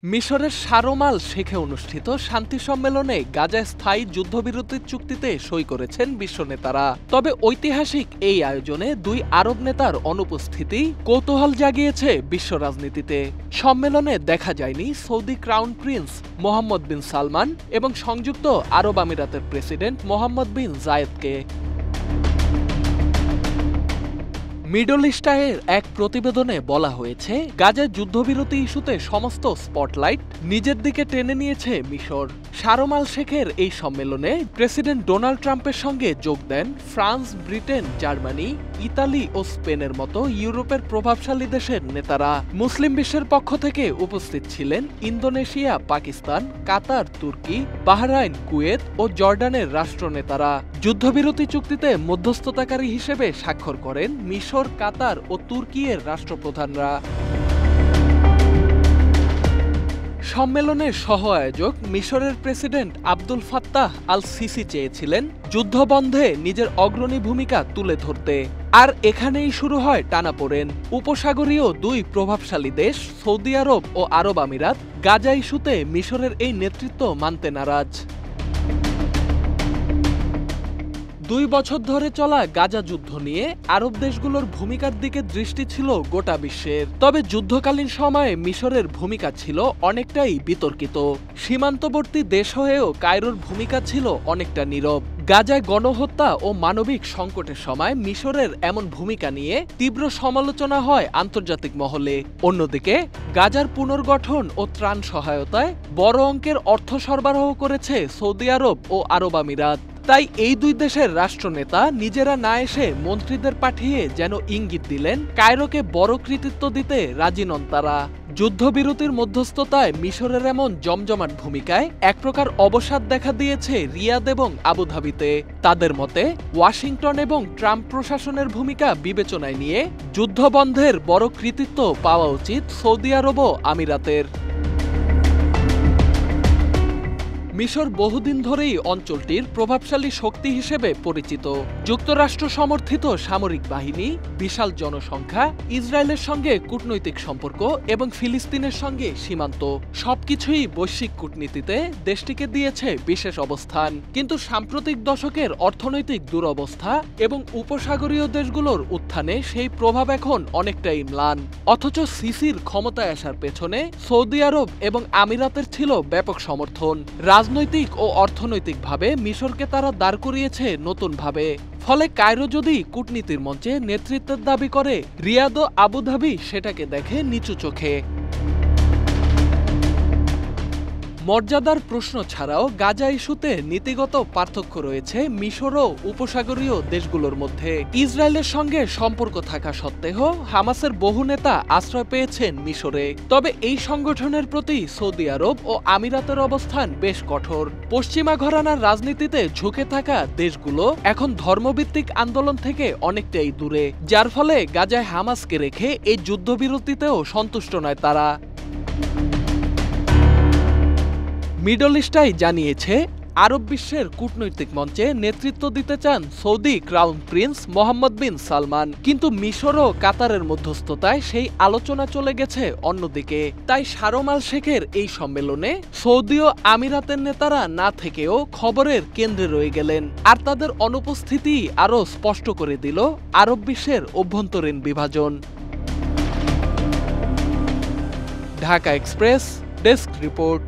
মিশরের শারম আল শেখে অনুষ্ঠিত শান্তি সম্মেলনে গাজায় স্থায়ী যুদ্ধবিরতির চুক্তিতে সই করেছেন বিশ্ব নেতারা। তবে ঐতিহাসিক এই আয়োজনে দুই আরব নেতার অনুপস্থিতি কৌতূহল জাগিয়েছে বিশ্ব রাজনীতিতে। সম্মেলনে দেখা যায়নি সৌদি ক্রাউন প্রিন্স মোহাম্মদ বিন সালমান এবং সংযুক্ত আরব আমিরাতের প্রেসিডেন্ট মোহাম্মদ বিন জায়েদকে। মিডল ইস্টায়ের এক প্রতিবেদনে বলা হয়েছে, গাজায় যুদ্ধবিরতি ইস্যুতে সমস্ত স্পটলাইট নিজের দিকে টেনে নিয়েছে মিশর। শারম আল শেখের এই সম্মেলনে প্রেসিডেন্ট ডোনাল্ড ট্রাম্পের সঙ্গে যোগ দেন ফ্রান্স, ব্রিটেন, জার্মানি, ইতালি ও স্পেনের মতো ইউরোপের প্রভাবশালী দেশের নেতারা। মুসলিম বিশ্বের পক্ষ থেকে উপস্থিত ছিলেন ইন্দোনেশিয়া, পাকিস্তান, কাতার, তুর্কি, বাহরাইন, কুয়েত ও জর্ডানের রাষ্ট্রনেতারা। যুদ্ধবিরতি চুক্তিতে মধ্যস্থতাকারী হিসেবে স্বাক্ষর করেন মিশর, কাতার ও তুর্কিয়ের রাষ্ট্রপ্রধানরা। সম্মেলনের সহ আয়োজক মিশরের president Abdul Fattah al CC চেয়েছিলেন যুদ্ধবন্ধে নিজের অগ্রণী ভূমিকা তুলে ধরতে। আর এখানেই শুরু হয় টানাপোড়েন। উপসাগরীয় দুই প্রভাবশালী দেশ সৌদি আরব ও আরব আমিরাত গাজা ইস্যুতে মিশরের এই নেতৃত্ব মানতে নারাজ। 2 বছর ধরে চলা গাজা যুদ্ধ নিয়ে আরব দেশগুলোর ভূমিকার দিকে দৃষ্টি ছিল গোটা বিশ্বের। তবে যুদ্ধকালীন সময়ে মিশরের ভূমিকা ছিল অনেকটাই বিতর্কিত। সীমান্তবর্তী দেশ হয়েও কায়রোর ভূমিকা ছিল অনেকটা নীরব। গাজায় গণহত্যা ও মানবিক সংকটের সময় মিশরের এমন ভূমিকা নিয়ে তীব্র সমালোচনা হয় আন্তর্জাতিক মহলে। অন্যদিকে গাজার পুনর্গঠন ও ত্রাণ সহায়তায় বড় অঙ্কের অর্থ সরবরাহ করেছে সৌদি আরব ও আরব আমিরাত। তাই এই দুই দেশের রাষ্ট্রনেতা নিজেরা না এসে মন্ত্রীদের পাঠিয়ে যেন ইঙ্গিত দিলেন কায়রোকে বড় কৃতিত্ব দিতে রাজি নন তারা। যুদ্ধবিরতির মধ্যস্থতায় মিশরের এমন জমজমাট ভূমিকায় এক প্রকার অবসাদ দেখা দিয়েছে রিয়াদ এবং আবুধাবিতে। তাদের মতে ওয়াশিংটন এবং ট্রাম্প প্রশাসনের ভূমিকা বিবেচনায় নিয়ে যুদ্ধবন্ধের বড় কৃতিত্ব পাওয়া উচিত সৌদি আরব ও আমিরাতের। মিশর বহুদিন ধরেই অঞ্চলটির প্রভাবশালী শক্তি হিসেবে পরিচিত। যুক্তরাষ্ট্র সমর্থিত সামরিক বাহিনী, বিশাল জনসংখ্যা, ইসরায়েলের সঙ্গে কূটনৈতিক সম্পর্ক এবং ফিলিস্তিনের সঙ্গে সীমান্ত সবকিছুই বৈশ্বিক কূটনীতিতে দেশটিকে দিয়েছে বিশেষ অবস্থান। কিন্তু সাম্প্রতিক দশকের অর্থনৈতিক দুরবস্থা এবং উপসাগরীয় দেশগুলোর উত্থানে সেই প্রভাব এখন অনেকটাই ম্লান। অথচ সিসির ক্ষমতায় আসার পেছনে সৌদি আরব এবং আমিরাতের ছিল ব্যাপক সমর্থন। রাজনৈতিক ও অর্থনৈতিকভাবে মিশরকে তারা দাঁড় করিয়েছে নতুনভাবে। ফলে কায়রো যদি কূটনীতির মঞ্চে নেতৃত্বের দাবি করে, রিয়াদ ও আবুধাবি সেটাকে দেখে নিচু চোখে। মর্যাদার প্রশ্ন ছাড়াও গাজা ইস্যুতে নীতিগত পার্থক্য রয়েছে মিশর ও উপসাগরীয় দেশগুলোর মধ্যে। ইসরায়েলের সঙ্গে সম্পর্ক থাকা সত্ত্বেও হামাসের বহু নেতা আশ্রয় পেয়েছেন মিশরে। তবে এই সংগঠনের প্রতি সৌদি আরব ও আমিরাতের অবস্থান বেশ কঠোর। পশ্চিমা ঘরানার রাজনীতিতে ঝুঁকে থাকা দেশগুলো এখন ধর্মভিত্তিক আন্দোলন থেকে অনেকটাই দূরে, যার ফলে গাজায় হামাসকে রেখে এই যুদ্ধবিরতিতেও সন্তুষ্ট নয় তারা। মিডল ইস্টাই জানিয়েছে, আরব বিশ্বের কূটনৈতিক মঞ্চে নেতৃত্ব দিতে চান সৌদি ক্রাউন প্রিন্স মোহাম্মদ বিন সালমান। কিন্তু মিশর ও কাতারের মধ্যস্থতায় সেই আলোচনা চলে গেছে অন্যদিকে। তাই শারম আল শেখের এই সম্মেলনে সৌদি ও আমিরাতের নেতারা না থেকেও খবরের কেন্দ্রে রয়ে গেলেন। আর তাদের অনুপস্থিতি আরও স্পষ্ট করে দিল আরব বিশ্বের অভ্যন্তরীণ বিভাজন। Dhaka express desk report.